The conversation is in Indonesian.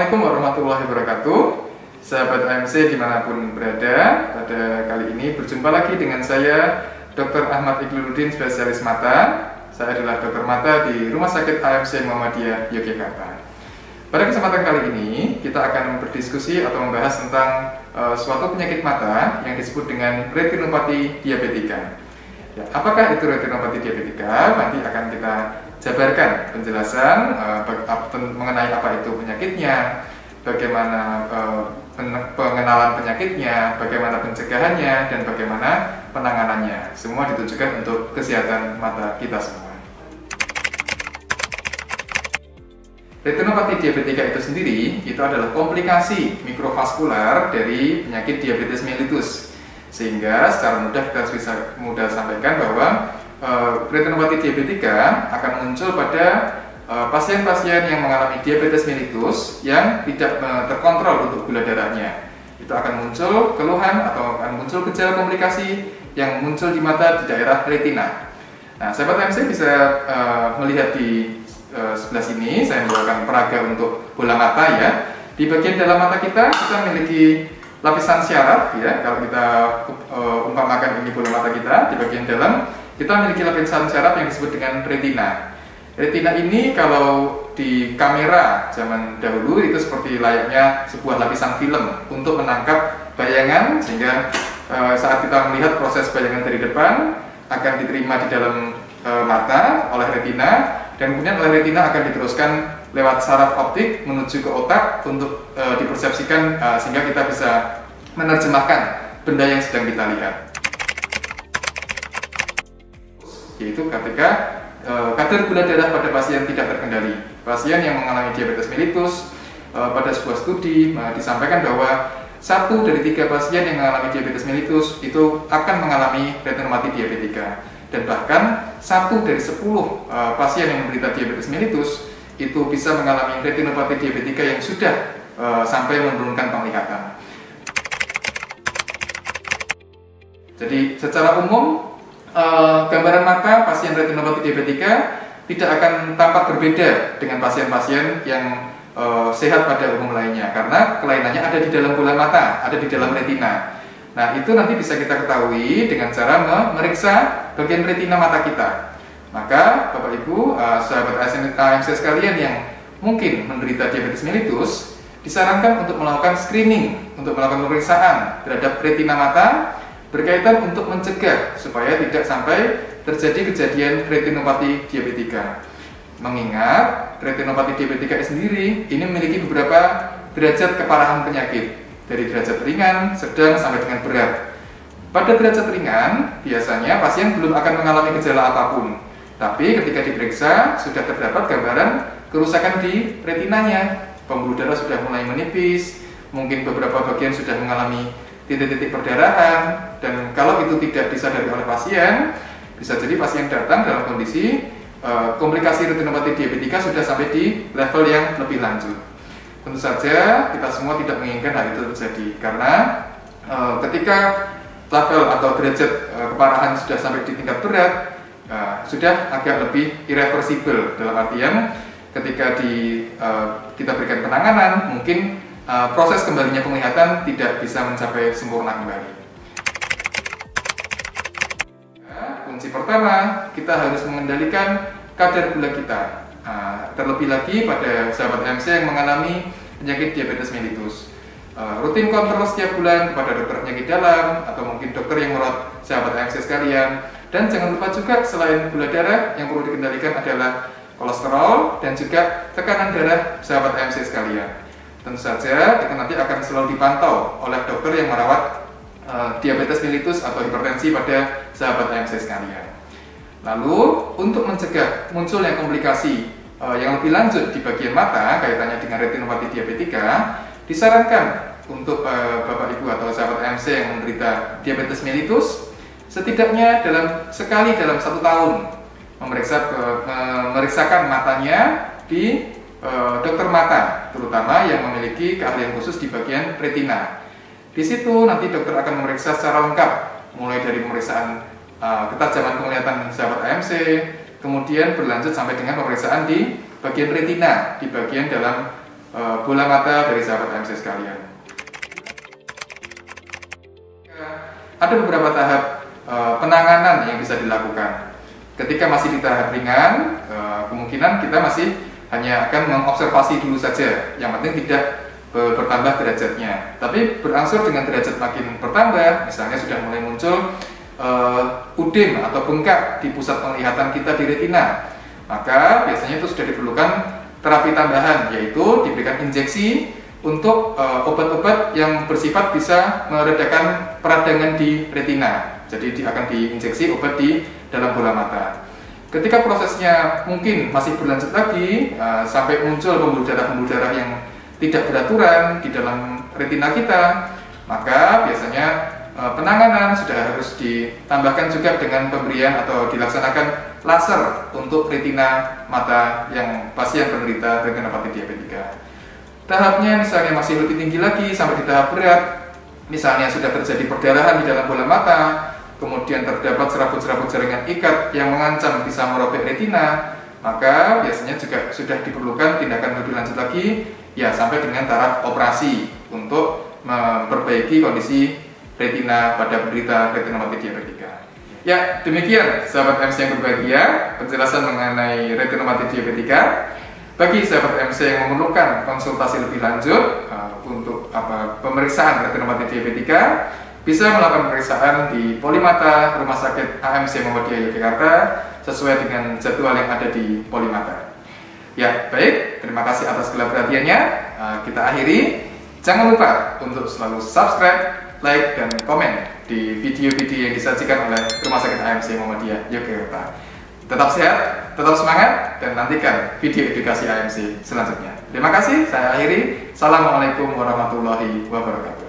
Assalamualaikum warahmatullahi wabarakatuh. Sahabat AMC dimanapun berada, pada kali ini berjumpa lagi dengan saya Dr. Ahmad Iqliluddin, spesialis mata. Saya adalah dokter mata di Rumah Sakit AMC Muhammadiyah Yogyakarta. Pada kesempatan kali ini kita akan berdiskusi atau membahas tentang suatu penyakit mata yang disebut dengan retinopati diabetika. Ya, apakah itu retinopati diabetika? Nanti akan kita jabarkan penjelasan mengenai apa itu penyakitnya, bagaimana pengenalan penyakitnya, bagaimana pencegahannya, dan bagaimana penanganannya. Semua ditujukan untuk kesehatan mata kita semua. Retinopati diabetika itu sendiri itu adalah komplikasi mikrovaskular dari penyakit diabetes mellitus. Sehingga secara mudah kita bisa sampaikan bahwa retinopati diabetika akan muncul pada pasien-pasien yang mengalami diabetes mellitus yang tidak terkontrol untuk gula darahnya. Itu akan muncul keluhan atau akan muncul gejala komplikasi yang muncul di mata di daerah retina. Nah, sahabat MC bisa melihat di sebelah sini saya membawakan peraga untuk bola mata ya. Di bagian dalam mata kita memiliki lapisan syaraf ya. Kalau kita umpamakan ini bola mata kita, di bagian dalam kita memiliki lapisan syaraf yang disebut dengan retina. Retina ini kalau di kamera zaman dahulu itu seperti layaknya sebuah lapisan film untuk menangkap bayangan, sehingga saat kita melihat proses bayangan dari depan akan diterima di dalam mata oleh retina, dan kemudian oleh retina akan diteruskan lewat saraf optik menuju ke otak untuk dipersepsikan sehingga kita bisa menerjemahkan benda yang sedang kita lihat. Yaitu ketika kadar gula darah pada pasien tidak terkendali. Pasien yang mengalami diabetes mellitus, pada sebuah studi disampaikan bahwa 1 dari 3 pasien yang mengalami diabetes mellitus itu akan mengalami retinopati diabetika, dan bahkan 1 dari 10 pasien yang menderita diabetes mellitus itu bisa mengalami retinopati diabetika yang sudah sampai menurunkan penglihatan. Jadi secara umum gambaran mata pasien retinopati diabetika tidak akan tampak berbeda dengan pasien-pasien yang sehat pada umum lainnya, karena kelainannya ada di dalam bola mata, ada di dalam retina. Nah, itu nanti bisa kita ketahui dengan cara memeriksa bagian retina mata kita. Maka Bapak Ibu, sahabat AMC sekalian yang mungkin menderita diabetes mellitus, disarankan untuk melakukan screening, untuk melakukan pemeriksaan terhadap retina mata berkaitan untuk mencegah supaya tidak sampai terjadi kejadian retinopati diabetika. Mengingat retinopati diabetika sendiri ini memiliki beberapa derajat keparahan penyakit, dari derajat ringan, sedang, sampai dengan berat. Pada derajat ringan, biasanya pasien belum akan mengalami gejala apapun, tapi ketika diperiksa sudah terdapat gambaran kerusakan di retinanya. Pembuluh darah sudah mulai menipis, mungkin beberapa bagian sudah mengalami titik-titik perdarahan, dan kalau itu tidak disadari oleh pasien, bisa jadi pasien datang dalam kondisi komplikasi retinopati diabetika sudah sampai di level yang lebih lanjut. Tentu saja kita semua tidak menginginkan hal itu terjadi, karena ketika level atau derajat keparahan sudah sampai di tingkat berat, sudah agak lebih irreversible, dalam artian ketika kita berikan penanganan, mungkin proses kembalinya penglihatan tidak bisa mencapai sempurna kembali. Kunci pertama, kita harus mengendalikan kadar gula kita. Terlebih lagi pada sahabat MC yang mengalami penyakit diabetes mellitus. Rutin kontrol setiap bulan kepada dokter penyakit dalam atau mungkin dokter yang merawat sahabat MC sekalian. Dan jangan lupa juga selain gula darah, yang perlu dikendalikan adalah kolesterol dan juga tekanan darah sahabat MC sekalian. Tentu saja kita nanti akan selalu dipantau oleh dokter yang merawat diabetes mellitus atau hipertensi pada sahabat AMC sekalian. Lalu untuk mencegah munculnya komplikasi yang lebih lanjut di bagian mata kaitannya dengan retinopati diabetika, disarankan untuk Bapak Ibu atau sahabat AMC yang menderita diabetes mellitus setidaknya sekali dalam 1 tahun memeriksakan matanya di dokter mata, terutama yang memiliki keahlian khusus di bagian retina. Di situ nanti dokter akan memeriksa secara lengkap, mulai dari pemeriksaan ketajaman penglihatan sahabat AMC, kemudian berlanjut sampai dengan pemeriksaan di bagian retina, di bagian dalam bola mata dari sahabat AMC sekalian. Ada beberapa tahap penanganan yang bisa dilakukan. Ketika masih di tahap ringan, kemungkinan kita masih hanya akan mengobservasi dulu saja. Yang penting tidak bertambah derajatnya. Tapi berangsur dengan derajat makin bertambah, misalnya sudah mulai muncul udem atau bengkak di pusat penglihatan kita di retina, maka biasanya itu sudah diperlukan terapi tambahan, yaitu diberikan injeksi untuk obat-obat yang bersifat bisa meredakan peradangan di retina. Jadi akan diinjeksi obat di dalam bola mata. Ketika prosesnya mungkin masih berlanjut lagi sampai muncul pembuluh darah yang tidak beraturan di dalam retina kita, maka biasanya penanganan sudah harus ditambahkan juga dengan pemberian atau dilaksanakan laser untuk retina mata yang pasien penderita retinopati diabetika. Tahapnya misalnya masih lebih tinggi lagi sampai di tahap berat, misalnya sudah terjadi perdarahan di dalam bola mata, kemudian terdapat serabut-serabut jaringan ikat yang mengancam bisa merobek retina, maka biasanya juga sudah diperlukan tindakan lebih lanjut lagi, ya sampai dengan taraf operasi untuk memperbaiki kondisi retina pada penderita retinopati diabetika. Ya, demikian sahabat MC yang berbahagia, penjelasan mengenai retinopati diabetika. Bagi sahabat MC yang memerlukan konsultasi lebih lanjut untuk pemeriksaan retinopati diabetika, bisa melakukan pemeriksaan di Polimata Rumah Sakit AMC Muhammadiyah Yogyakarta sesuai dengan jadwal yang ada di Polimata. Ya, baik, terima kasih atas segala perhatiannya. Kita akhiri. Jangan lupa untuk selalu subscribe, like, dan komen di video-video yang disajikan oleh Rumah Sakit AMC Muhammadiyah Yogyakarta. Tetap sehat, tetap semangat, dan nantikan video edukasi AMC selanjutnya. Terima kasih, saya akhiri. Assalamualaikum warahmatullahi wabarakatuh.